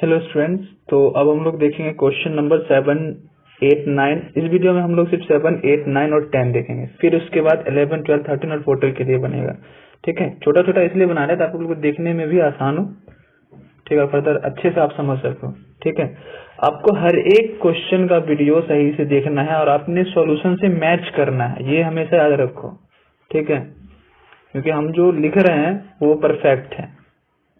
Hello students, तो अब हम लोग देखेंगे क्वेश्चन नंबर 7, 8, 9। इस वीडियो में हम लोग सिर्फ 7, 8, 9 और 10 देखेंगे। फिर उसके बाद 11, 12, 13 और 14 के लिए बनेगा। ठीक है, छोटा छोटा इसलिए बना रहे हैं ताकि आप लोग को देखने में भी आसान हो। ठीक है, फर्दर अच्छे से आप समझ सको। ठीक है, आपको हर एक क्वेश्चन का वीडियो सही से देखना है और अपने सॉल्यूशन से मैच करना है, ये हमेशा याद रखो। ठीक है, क्योंकि हम जो लिख रहे हैं वो परफेक्ट है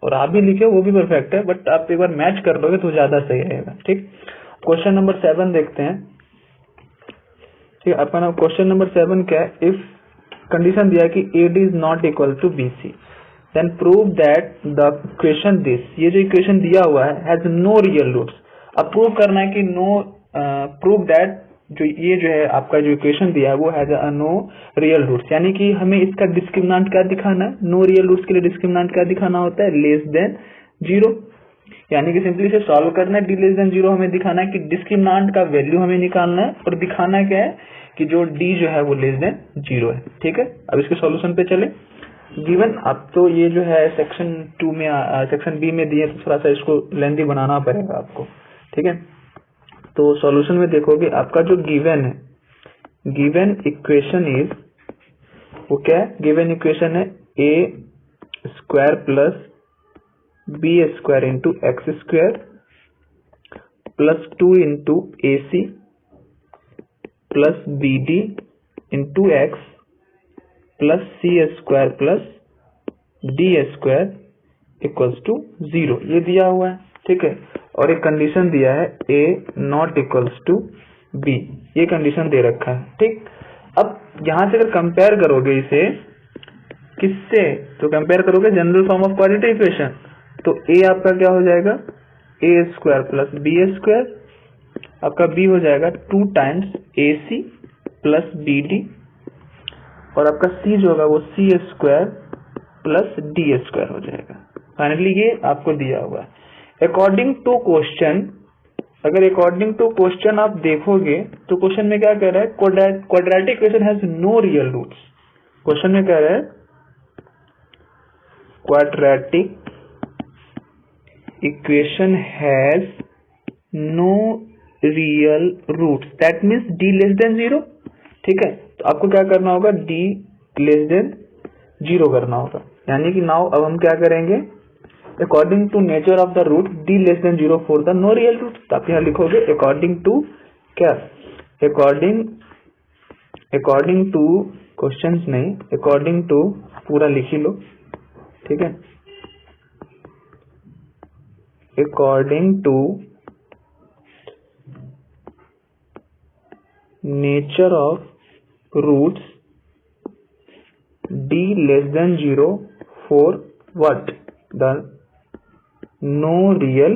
और आप भी लिखे वो भी परफेक्ट है, बट आप एक बार मैच कर लोगे तो ज्यादा सही रहेगा। ठीक, क्वेश्चन नंबर 7 देखते हैं। ठीक है, आपका नाम क्वेश्चन नंबर 7 क्या है? इफ कंडीशन दिया कि AD is not equal to BC, then prove that the equation this, ये जो इक्वेशन दिया हुआ है हैज नो रियल रूट्स। अब प्रूव करना है कि प्रूव दैट ये जो है आपका जो इक्वेशन दिया है वो हैज नो रियल रूट्स, यानी कि हमें इसका डिस्क्रिमिनेंट क्या दिखाना है। नो रियल रूट्स के लिए डिस्क्रिमिनेंट क्या दिखाना होता है? Less than 0। यानी कि सिंपली से सॉल्व करना है, डी लेस देन 0 हमें दिखाना है कि डिस्क्रिमिनेंट का वैल्यू हमें निकालना है और दिखाना क्या है कि जो डी जो है वो लेस देन 0 है। ठीक है, अब इसके सॉल्यूशन पे चले। गिवन अब तो ये जो है सेक्शन 2 में सेक्शन बी में दिए, तो थोड़ा सा इसको लेंथी बनाना पड़ेगा आपको। ठीक है, तो सॉल्यूशन में देखोगे आपका जो गिवन है, गिवन इक्वेशन इज, वो क्या है? गिवन इक्वेशन है a square plus b square into x square plus 2 into AC plus BD into x plus C square plus D square equals to 0, ये दिया हुआ है। ठीक है, और एक कंडीशन दिया है A not equals to B, ये कंडीशन दे रखा है। ठीक, अब यहां से अगर कंपेयर करोगे इसे किससे, तो कंपेयर करोगे general form of quadratic equation, तो A आपका क्या हो जाएगा? A square plus B square, आपका B हो जाएगा 2 टाइम्स AC प्लस BD, और आपका C जो होगा वो C square plus D square हो जाएगा। फाइनली ये आपको दिया हुआ है अकॉर्डिंग टू क्वेश्चन। अगर अकॉर्डिंग टू क्वेश्चन आप देखोगे तो क्वेश्चन में क्या कह रहा है? Quadratic equation has no real roots. Question में कह रहा है quadratic equation has no real roots, that means d less than 0। ठीक है, तो आपको क्या करना होगा? d लेस देन 0 करना होगा। यानी कि नाउ अब हम क्या करेंगे? According to nature of the root d less than 0 for the no real root, तो आप यहाँ लिखोगे अकॉर्डिंग टू क्या? अकॉर्डिंग टू क्वेश्चंस नहीं, अकॉर्डिंग टू पूरा लिख ही लो। ठीक है, according to nature of roots d less than 0 for what? The no real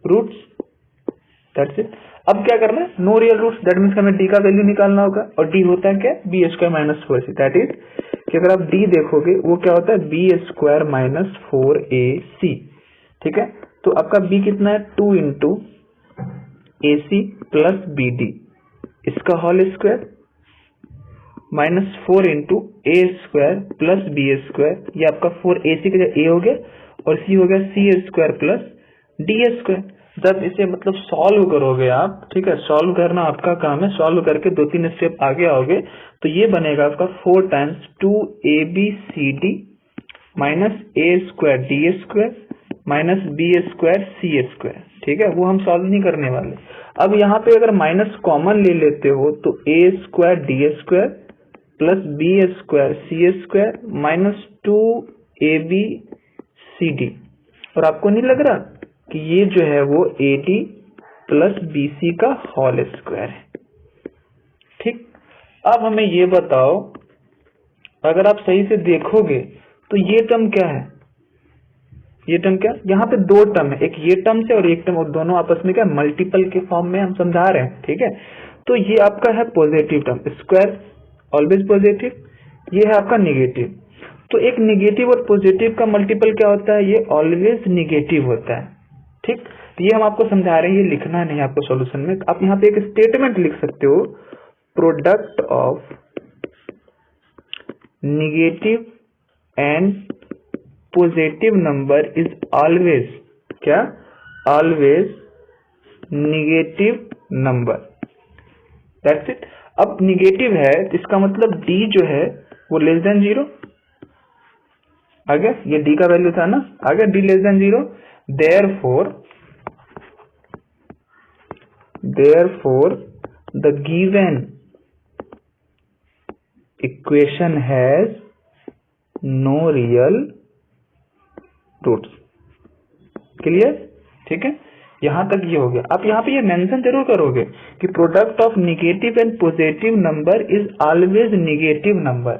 roots, that's it. अब क्या करना है? No real roots, that means हमें d का वैल्यू निकालना होगा, और d होता है क्या? B square minus 4AC, that is कि अगर आप d देखोगे वो क्या होता है? B square minus 4AC। ठीक है, तो आपका b कितना है? 2 इंटू AC प्लस BD, इसका whole square minus 4 into a square plus b square, ये आपका 4AC का a हो गया, और c हो गया C square plus D square. जब इसे मतलब सॉल्व करोगे आप, ठीक है, सॉल्व करना आपका काम है, सॉल्व करके 2-3 स्टेप आगे आओगे तो ये बनेगा आपका 4 times 2ABCD minus a square D square minus B square C square. ठीक है, वो हम सॉल्व नहीं करने वाले। अब यहाँ पे अगर माइनस कॉमन ले लेते हो तो a square D square plus B square C square minus 2ABCD, और आपको नहीं लग रहा कि ये जो है वो AD प्लस BC का होल स्क्वायर है। ठीक, अब हमें ये बताओ, अगर आप सही से देखोगे तो ये टर्म क्या है? ये टर्म क्या? यहाँ पे 2 टर्म है, एक ये टर्म से और एक टर्म, और दोनों आपस में क्या मल्टीपल के फॉर्म में हम समझा रहे हैं। ठीक है, तो ये आपका है positive term, square always positive, ये है आपका निगेटिव। तो एक निगेटिव और पॉजिटिव का मल्टीपल क्या होता है? ये ऑलवेज निगेटिव होता है। ठीक, तो ये हम आपको समझा रहे हैं, ये लिखना नहीं आपको सॉल्यूशन में। आप यहाँ पे एक स्टेटमेंट लिख सकते हो, product of negative and positive number is always क्या? Always negative number, that's it. अब निगेटिव है तो इसका मतलब डी जो है वो लेस देन 0 आ गया, ये डी का वैल्यू था ना, आ गया d less than 0। Therefore the given equation has no real roots. Clear, ठीक है, यहां तक ये हो गया। आप यहाँ पे ये मेंशन जरूर करोगे कि product of negative and positive number is always negative number,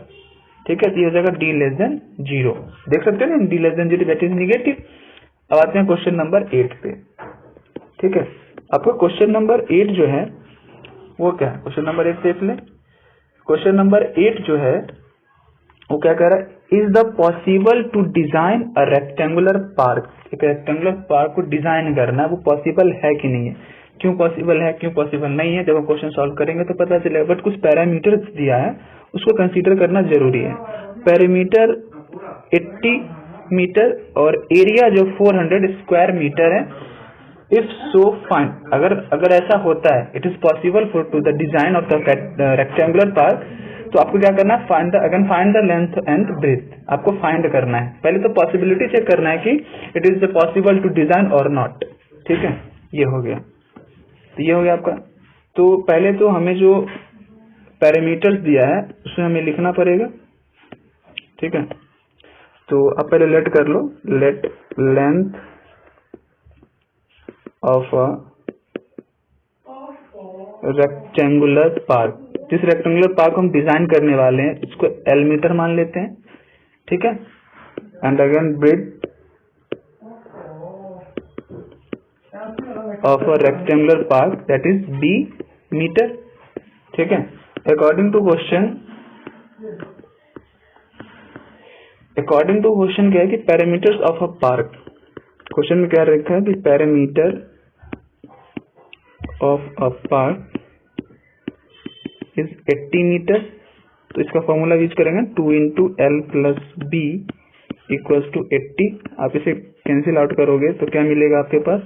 ठीक है। तो ये हो जाएगा डी लेस देन 0, देख सकते हैं ना, D less than 0 that is negative. अब आते हैं क्वेश्चन नंबर 8 पे, ठीक है। आपका क्वेश्चन नंबर 8 जो है वो क्या है, क्वेश्चन नंबर 8 देख लें। क्वेश्चन नंबर 8 जो है वो क्या कह रहा है, is the possible to design a rectangular park. एक रेक्टेंगुलर पार्क को डिजाइन करना है, वो पॉसिबल है कि नहीं है, क्यों पॉसिबल है, क्यों पॉसिबल नहीं है, जब हम क्वेश्चन सॉल्व करेंगे तो पता चलेगा। बट कुछ पैरामीटर्स दिया है, उसको कंसीडर करना जरूरी है। पैरामीटर 80 मीटर और एरिया जो 400 स्क्वायर मीटर है। इफ सो फाइंड, अगर ऐसा होता है, it is possible for to the design of the rectangular park, तो आपको क्या करना है, find the length and breadth, आपको फाइंड करना है। पहले तो पॉसिबिलिटी चेक करना है कि it is possible to design और नॉट, ठीक है। ये हो गया, तो ये हो गया आपका। तो पहले तो हमें जो पैरामीटर्स दिया है उसमें हमें लिखना पड़ेगा, ठीक है। तो आप पहले लेट कर लो, let length of a rectangular park, जिस रेक्टेंगुलर पार्क को हम डिजाइन करने वाले हैं इसको एल मीटर मान लेते हैं, ठीक है। And again breadth of a rectangular park that is b metre, ठीक है। अकॉर्डिंग टू क्वेश्चन क्या है कि parameters of a park, question में क्या रखा है कि parameter of a park is 80 metre. तो इसका फॉर्मूला यूज करेंगे 2 into l plus B equals to 80। आप इसे कैंसिल आउट करोगे तो क्या मिलेगा आपके पास,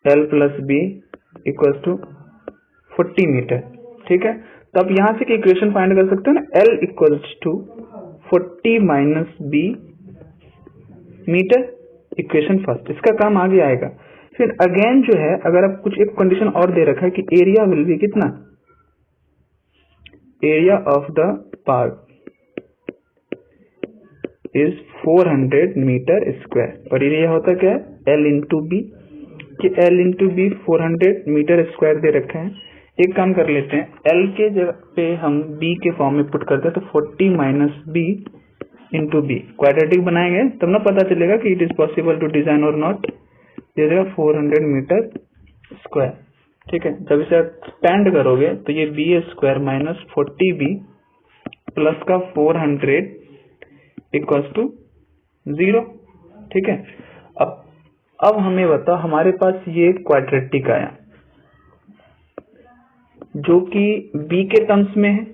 L plus B equals to 40 metre, ठीक है। तो आप यहां से इक्वेशन फाइंड कर सकते हो ना, l equals to 40 minus b metre, equation first, इसका काम आगे आएगा। फिर अगेन जो है, अगर आप कुछ एक कंडीशन और दे रखा है कि एरिया विल बी कितना, area of the park is 400 metre square, और एरिया होता क्या है, एल इंटू बी, कि L into B 400 metre square दे रखे हैं। एक काम कर लेते हैं, एल के जगह पे हम बी के फॉर्म में पुट करते हैं, तो 40 minus b into b, quadratic बनाएंगे तब ना पता चलेगा कि it is possible to design और नॉट। ये 400 मीटर स्क्वायर, ठीक है। जब इसे एक्सपेंड करोगे तो ये B square minus 40b plus का 400 इक्वल्स टू 0, ठीक है। अब हमें बताओ, हमारे पास ये क्वाड्रेटिक आया जो कि b के टर्म्स में है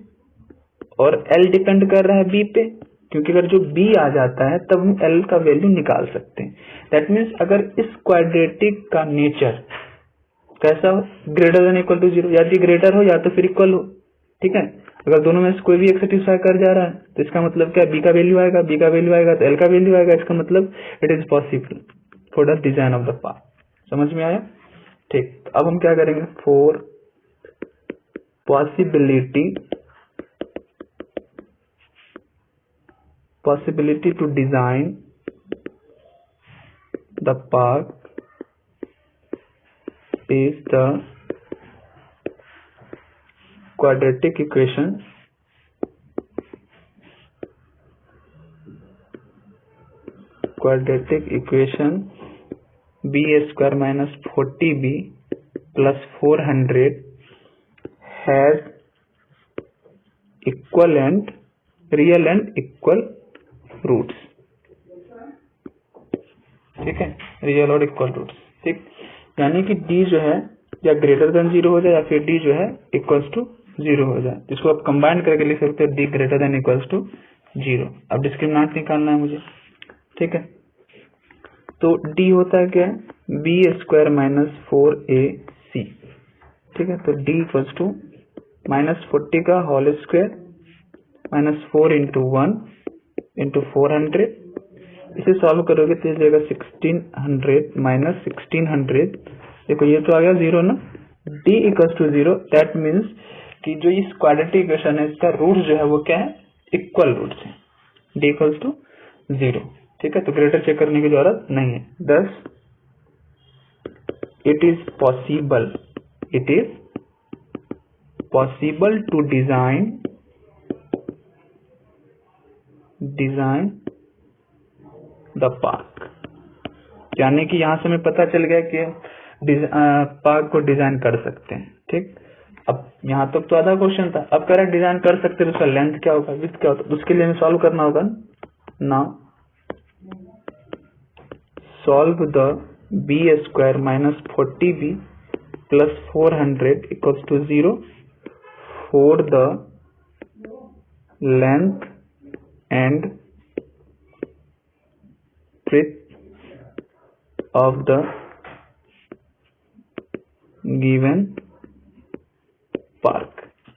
और l डिपेंड कर रहा है b पे, क्योंकि अगर जो b आ जाता है तब हम l का वैल्यू निकाल सकते हैं। दैट मीन्स अगर इस क्वाड्रेटिक का नेचर कैसा हो, ग्रेटर देन इक्वल टू 0, या तो ग्रेटर हो या तो फिर इक्वल हो, ठीक है। अगर दोनों में से कोई भी एक सेटिस्फाई कर जा रहा है तो इसका मतलब क्या, b का वैल्यू आएगा, b का वैल्यू आएगा तो l का वैल्यू आएगा, इसका मतलब it is possible for the design of the park. समझ में आया, ठीक। अब हम क्या करेंगे, for possibility to design the park is the quadratic equation b square minus 40b plus 400 has equal and real and equal roots, ठीक है, रियल और इक्वल रूट्स, ठीक। यानी कि d जो है या ग्रेटर देन 0 हो जाए या फिर d जो है इक्वल्स टू 0 हो जाए, जिसको आप कंबाइन करके लिख सकते हो d greater than equals to 0। अब डिस्क्रिमिनेंट निकालना है मुझे, ठीक है। तो डी होता है क्या, बी स्क्वायर माइनस 4ac, ठीक है। तो डी इक्वल्स टू -40 का होल स्क्वायर -4 इंटू 1 इंटू 400, इसे सॉल्व करोगे तो ये जाएगा 1600 माइनस 1600, देखो ये तो आ गया 0 ना, d equals to 0, that means कि जो इस क्वाड्रेटिक इक्वेशन है इसका रूट जो है वो क्या है, इक्वल रूट्स है, d इक्वल्स टू 0, ठीक है। तो ग्रेटर चेक करने की जरूरत नहीं है। thus it is possible to design the park, यानी कि यहाँ से हमें पता चल गया कि पार्क को डिजाइन कर सकते हैं, ठीक। अब यहाँ तक तो आधा क्वेश्चन था, अब कह रहा है डिजाइन कर सकते हैं, उसका लेंथ क्या होगा, विड्थ क्या होगा, उसके लिए हमें सॉल्व करना होगा ना। Solve the b square minus 40b plus 400 equals to 0 for the length and width of the given park,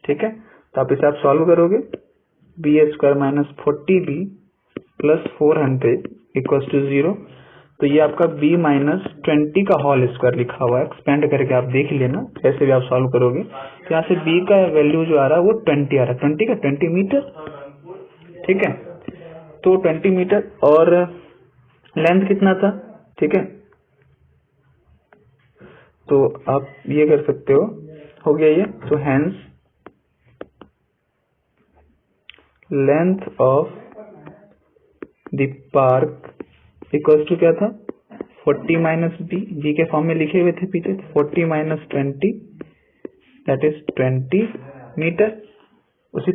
ठीक है। तो आप इसे आप सॉल्व करोगे, b square minus 40b plus 400 equals to 0, तो ये आपका b माइनस 20 का होल स्क्वायर लिखा हुआ है, एक्सपेंड करके आप देख लेना, जैसे भी आप सॉल्व करोगे। तो यहाँ से b का वैल्यू जो आ रहा है वो 20 आ रहा है, 20 का 20 मीटर, ठीक है। तो 20 मीटर और लेंथ कितना था, ठीक है। तो आप ये कर सकते हो गया ये। तो hence length of the park equals to क्या था, 40 माइनस बी के फॉर्म में लिखे हुए थे पीछे, 40 माइनस 20 दैट इज 20 मीटर। उसी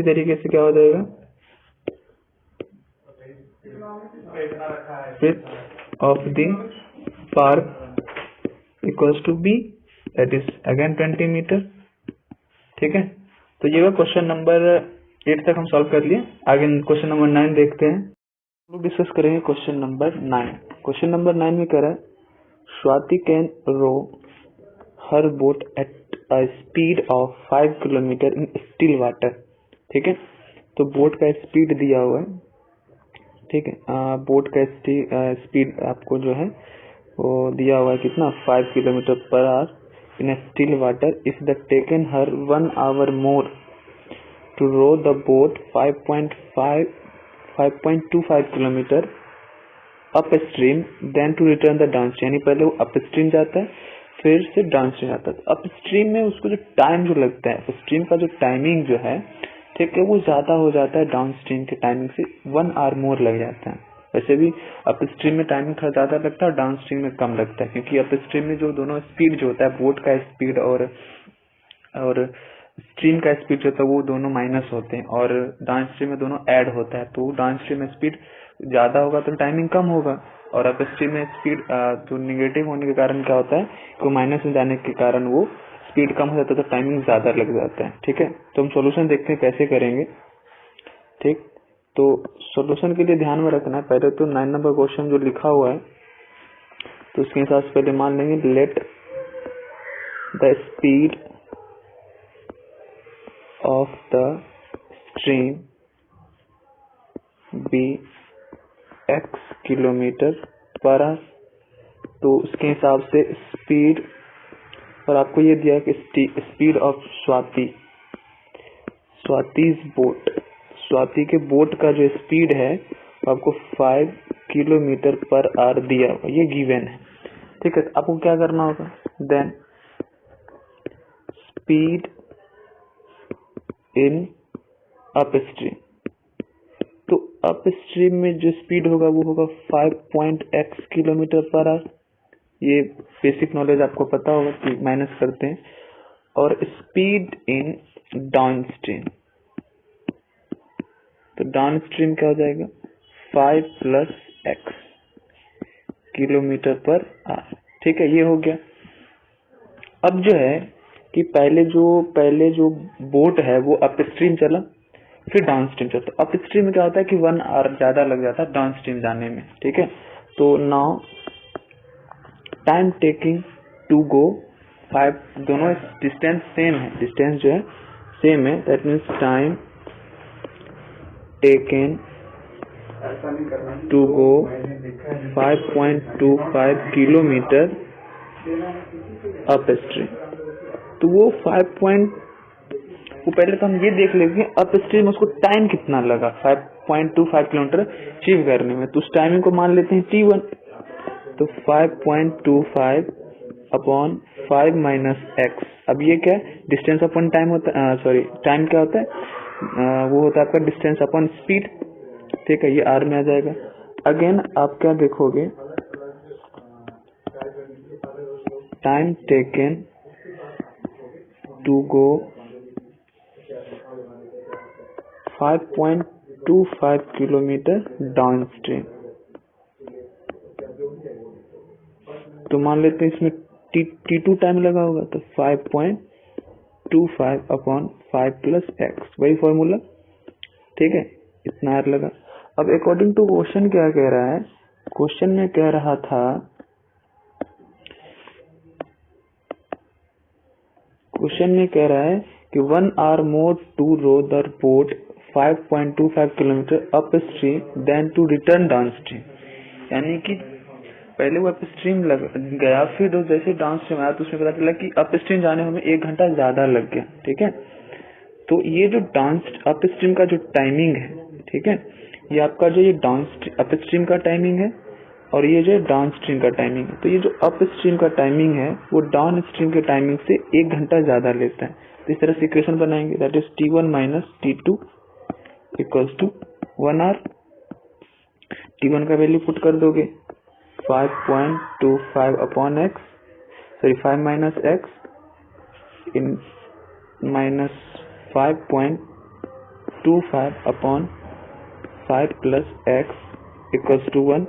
तरीके से क्या हो जाएगा, width of the park equals to b that is again 20 metre, ठीक है। तो ये क्वेश्चन नंबर 8 तक हम सॉल्व कर लिए। आगे क्वेश्चन नंबर 9 देखते हैं, हम लोग डिस्कस करेंगे क्वेश्चन नंबर 9। क्वेश्चन नंबर 9 में कह रहा है Swati can row her boat at a speed of 5 kilometre in still water, ठीक है। तो बोट का स्पीड दिया हुआ है, ठीक है। बोट का स्पीड आपको जो है वो दिया हुआ है कितना, 5 kilometre per hour in still water. If the taken her 1 hour more to row the boat 5.25 kilometre upstream then to return the downstream, यानी पहले वो अप स्ट्रीम जाता है फिर से डाउन स्ट्रीम आता है। अप स्ट्रीम में उसको जो टाइम जो लगता है, अप स्ट्रीम का जो टाइमिंग जो है, ठीक है, वो ज्यादा हो जाता है डाउन स्ट्रीम के टाइमिंग से, 1 आवर मोर लग जाता है। वैसे भी अप स्ट्रीम में टाइमिंग थोड़ा ज्यादा लगता है और डाउन स्ट्रीम में कम लगता है, क्योंकि अप स्ट्रीम में जो दोनों स्पीड जो होता है, बोट का स्पीड और स्ट्रीम का स्पीड जो होता है वो दोनों माइनस होते हैं, और डाउन स्ट्रीम में दोनों ऐड होता है। तो डाउन स्ट्रीम में स्पीड ज्यादा होगा तो टाइमिंग कम होगा, और अप स्ट्रीम में स्पीड तो निगेटिव होने के कारण क्या होता है कि माइनस में जाने के कारण वो स्पीड कम हो जाता है तो टाइमिंग ज्यादा लग जाता है, ठीक है। तो हम सॉल्यूशन देखते हैं कैसे करेंगे, ठीक। तो सॉल्यूशन के लिए ध्यान में रखना है, पहले तो 9 नंबर क्वेश्चन जो लिखा हुआ है तो उसके हिसाब से पहले मान लेंगे let the speed of the stream be x kilometre per hour. तो उसके हिसाब से स्पीड, और आपको ये दिया कि स्पीड ऑफ स्वाति के बोट का जो स्पीड है आपको 5 किलोमीटर पर आवर दिया हुआ, ये गिवन है, ठीक है। आपको क्या करना होगा, then speed in upstream, तो अप स्ट्रीम में जो स्पीड होगा वो होगा 5.x किलोमीटर पर आवर। ये बेसिक नॉलेज आपको पता होगा कि माइनस करते हैं। और स्पीड इन डाउन स्ट्रीम, तो डाउन स्ट्रीम क्या हो जाएगा, 5 plus x kilometre per our, ठीक है। ये हो गया। अब जो है कि पहले जो बोट है वो अप स्ट्रीम चला, फिर डाउन स्ट्रीम चलता है। अप स्ट्रीम में क्या होता है कि 1 आवर ज्यादा लग जाता है डाउन स्ट्रीम जाने में, ठीक है। तो now time taking to go 5, दोनों डिस्टेंस सेम है, डिस्टेंस जो है सेम है, that means time taken to go 5.25 kilometre upstream. तो वो वो पहले तो हम ये देख लेंगे अप स्ट्रीम उसको टाइम कितना लगा 5.25 किलोमीटर अचीव करने में। तो उस टाइमिंग को मान लेते हैं t1। तो 5.25 अपॉन 5 माइनस एक्स। अब ये क्या है, डिस्टेंस अपॉन टाइम होता है, सॉरी टाइम क्या होता है, वो होता है आपका डिस्टेंस अपॉन स्पीड, ठीक है, ये आर में आ जाएगा। अगेन आप क्या देखोगे, time taken to go 5.25 kilometre downstream. तो मान लेते हैं इसमें t2 टाइम लगा होगा, तो 5.25 अपॉन 5 प्लस एक्स, वही फॉर्मूला, ठीक है, इतना आर लगा। अब अकॉर्डिंग टू क्वेश्चन क्या कह रहा है, क्वेश्चन में कह रहा था, क्वेश्चन में कह रहा है कि 1 hour more to row the boat 5.25 kilometre upstream then to return downstream. यानी कि पहले वो अप स्ट्रीम गया, फिर जैसे डाउन स्ट्रीम आया तो उसमें पता चला कि अप स्ट्रीम जाने में 1 घंटा ज्यादा लग गया, ठीक है। तो ये जो अप स्ट्रीम का जो टाइमिंग है, ठीक है, ये आपका जो ये अप स्ट्रीम का टाइमिंग है और ये जो डाउन स्ट्रीम का टाइमिंग है। तो ये जो अप स्ट्रीम का टाइमिंग है वो डाउन स्ट्रीम के टाइमिंग से 1 घंटा ज्यादा लेता है। तो इस तरह से इक्वेशन बनाएंगे, that is t1 minus t2 equals to 1 hour. t1 का वैल्यू पुट कर दोगे 5.25 upon x, sorry 5 minus x in minus 5.25 upon 5 plus x equals to 1,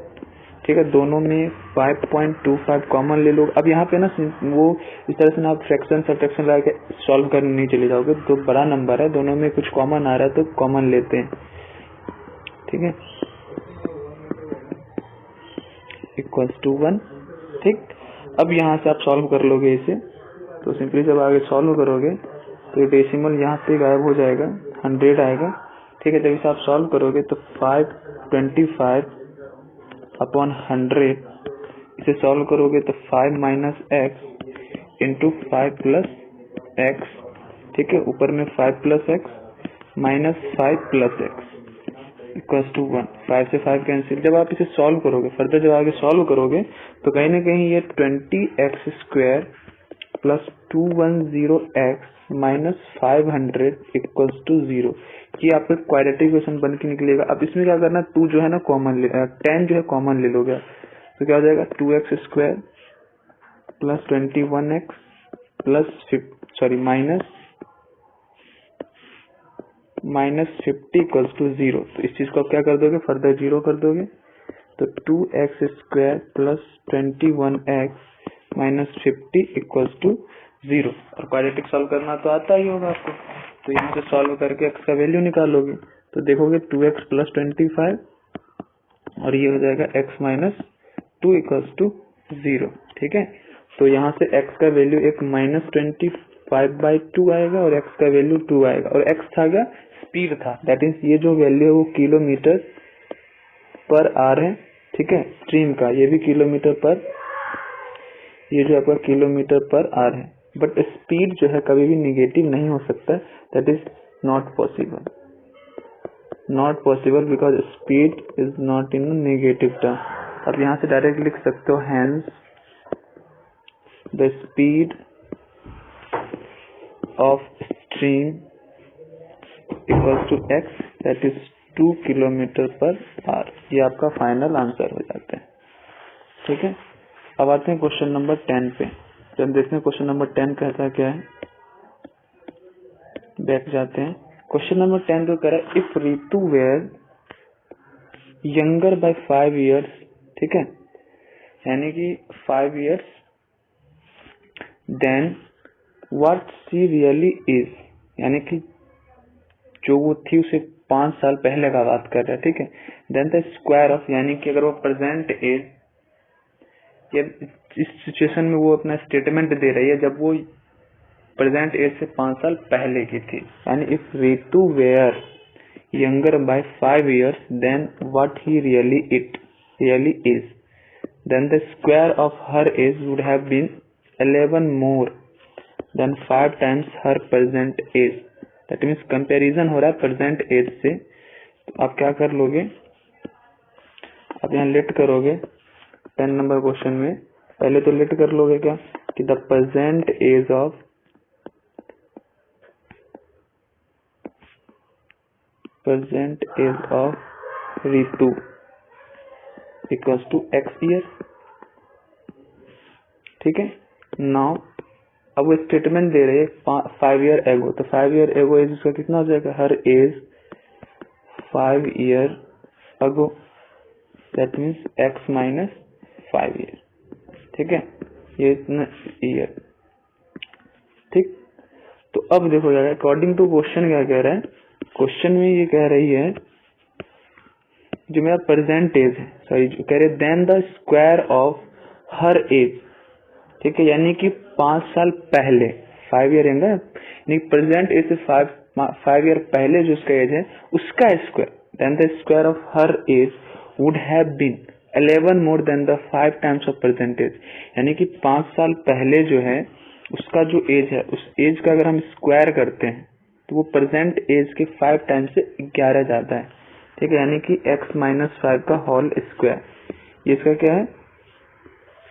ठीक है। दोनों में 5.25 कॉमन ले लो। अब यहाँ पे ना वो इस तरह से ना आप फ्रैक्शन सब्ट्रैक्शन लगा के सॉल्व करने नहीं चले जाओगे, तो बड़ा नंबर है, दोनों में कुछ कॉमन आ रहा है तो कॉमन लेते हैं, ठीक है, इक्वल्स टू 1, ठीक। अब यहाँ से आप सॉल्व कर लोगे इसे, तो सिंपली जब आगे सॉल्व करोगे तो डेसिमल यहाँ से गायब हो जाएगा, 100 आएगा, ठीक है। जब इसे आप सॉल्व करोगे तो 525 अपॉन 100, इसे सॉल्व करोगे तो 5 minus x into 5 plus x, ठीक है, ऊपर में 5 plus x minus 5 plus x equals to 1। 5 से 5 कैंसिल। जब आप इसे सॉल्व करोगे, फर्दर जब आगे सॉल्व करोगे तो कहीं ना कहीं ये 20x square plus 210x minus 500 equals to 0, ये आपका क्वाड्रेटिक इक्वेशन बन के निकलेगा। अब इसमें क्या करना, 2 जो है ना कॉमन 10 जो है कॉमन ले लोगे, तो क्या हो जाएगा 2x square plus 21x plus minus 50 equals to 0। तो इस चीज को आप क्या कर दोगे, फर्दर 0 कर दोगे, तो 2x square plus 21x minus 50 equals to 0। और क्वाड्रेटिक सॉल्व करना तो आता ही होगा आपको, तो यहाँ से सॉल्व करके x का वैल्यू निकालोगे, तो देखोगे 2x प्लस 25 और ये हो जाएगा x माइनस 2 इक्वल्स टू 0, ठीक है। तो यहाँ से x का वैल्यू एक माइनस 25/2 आएगा और x का वैल्यू 2 आएगा, और x था क्या, स्पीड था, दैट इज ये जो वैल्यू है वो किलोमीटर पर आवर है, ठीक है, स्ट्रीम का, ये भी किलोमीटर पर, ये जो आपका किलोमीटर पर आवर है। बट स्पीड जो है कभी भी निगेटिव नहीं हो सकता, that is not possible, not possible because speed is not in negative term. अब यहाँ से डायरेक्ट लिख सकते हो, hence the speed of stream equals to x, that is 2 kilometre per hour. ये आपका फाइनल आंसर हो जाता है, ठीक है। अब आते हैं क्वेश्चन नंबर 10 पे। जब देखते हैं क्वेश्चन नंबर 10 कहता है क्या है, बैक जाते हैं। क्वेश्चन नंबर 10 तो कह रहा है if Ritu were younger by 5 years, ठीक है, यानी कि 5 years, then what she really is, यानी कि जो वो थी उसे 5 साल पहले का बात कर रहा है, ठीक है। देन द स्क्वायर ऑफ, यानी कि अगर वो प्रेजेंट एज, या इस सिचुएशन में वो अपना स्टेटमेंट दे रही है जब वो प्रेजेंट एज से 5 साल पहले की थी, यानी if Ritu were younger by 5 years then what he really is, then the square of her age would have been 11 more than 5 times her present age. That means comparison हो रहा है present age से। तो आप क्या कर लोगे, आप यहाँ लेट करोगे 10 नंबर क्वेश्चन में, पहले तो लेट कर लोगे क्या कि the present age of Ritu equals to x year, ठीक है। नाउ अब वो स्टेटमेंट दे रहे हैं 5 year एगो, तो 5 year एगो एज उसका कितना हो जाएगा, her age 5 year ago, that means X minus 5 year, ठीक है, ये इतना ईयर, ठीक। तो अब देखो यार अकॉर्डिंग टू क्वेश्चन क्या कह रहा है, क्वेश्चन में ये कह रही है जो मेरा प्रेजेंट एज है, सॉरी जो कह रहे then the square of her age, ठीक है, यानी कि 5 साल पहले 5 year है, यानी प्रेजेंट एज से 5 year पहले जो उसका एज है उसका square, then the square of her age would have been 11 more than the 5 times of present age, यानी कि 5 साल पहले जो है उसका जो एज है उस एज का अगर हम स्क्वायर करते हैं तो वो प्रेजेंट एज के 5 टाइम्स से 11 जाता है, ठीक है, यानी कि x माइनस 5 का होल स्क्वायर, ये इसका क्या है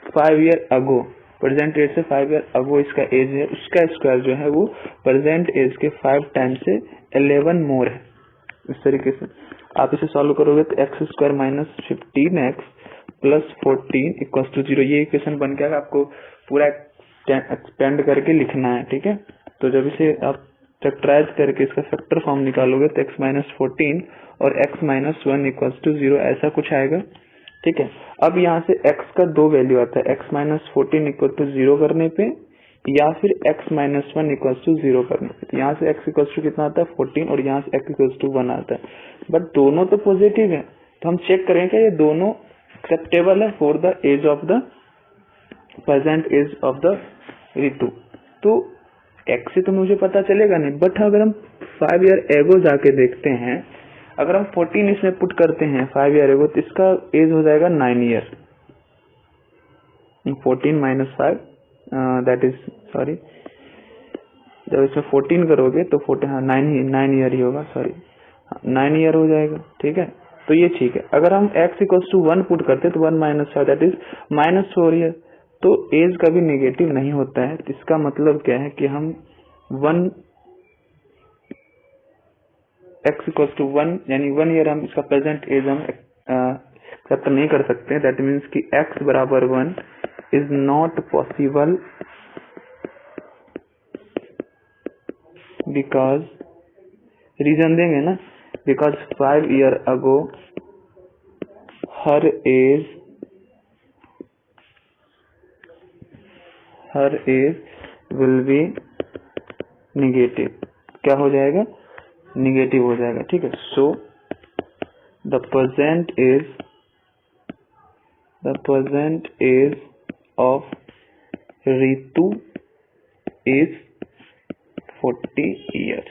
5 year अगो, प्रेजेंट एज से 5 year अगो इसका एज है, उसका स्क्वायर जो है वो प्रेजेंट एज के 5 टाइम्स से 11 मोर है। इस तरीके से आप इसे सॉल्व करोगे तो x square minus 15x plus 14 equal to 0, ये इक्वेशन बन गया, आपको पूरा एक्सपेंड करके लिखना है, ठीक है। तो जब इसे आप फैक्टराइज करके इसका फैक्टर फॉर्म निकालोगे तो x माइनस 14 और x माइनस 1 इक्वल टू 0 ऐसा कुछ आएगा, ठीक है। अब यहाँ से x का 2 वैल्यू आता है, x माइनस 14 इक्वल टू 0 करने पे या फिर x माइनस 1 इक्वल टू 0 करने पे। यहाँ से x इक्वल टू कितना आता है 14 और यहाँ से x इक्वल टू 1 आता है, बट दोनों तो पॉजिटिव है, तो हम चेक करेंगे क्या ये दोनों एक्सेप्टेबल है for the age of the present age of the Ritu. तो x से तो मुझे पता चलेगा नहीं, बट अगर हम 5 year एगो जाके देखते हैं, अगर हम 14 इसमें पुट करते हैं 5 year एगो, तो इसका एज हो जाएगा 9 year, 14 minus 5 that is sorry, जब इसमें 14 करोगे तो 9 year ही होगा, सॉरी 9 year हो जाएगा, ठीक है। तो ये ठीक है। अगर हम x इक्वल टू 1 पुट करते तो 1 minus 5 that is minus 4 year, तो एज कभी नेगेटिव नहीं होता है, तो इसका मतलब क्या है कि हम 1 x इक्वल टू 1 यानी 1 year हम इसका प्रेजेंट एज हम एक्सेप्ट नहीं कर सकते, दैट मीन्स कि x बराबर 1 is not possible because, reason देंगे ना, because 5 year ago her age will be negative, क्या हो जाएगा नेगेटिव हो जाएगा, ठीक है। So the present age of Ritu is 40 years,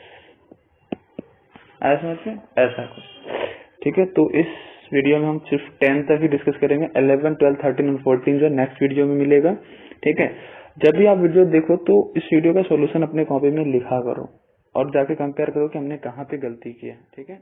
ऐसा समझ में, ऐसा कुछ, ठीक है। तो इस वीडियो में हम सिर्फ 10 तक ही डिस्कस करेंगे, 11, 12, 13 और 14 जो नेक्स्ट वीडियो में मिलेगा, ठीक है। जब भी आप वीडियो देखो तो इस वीडियो का सॉल्यूशन अपने कॉपी में लिखा करो और जाके कंपेयर करो कि हमने कहाँ पे गलती की है, ठीक है।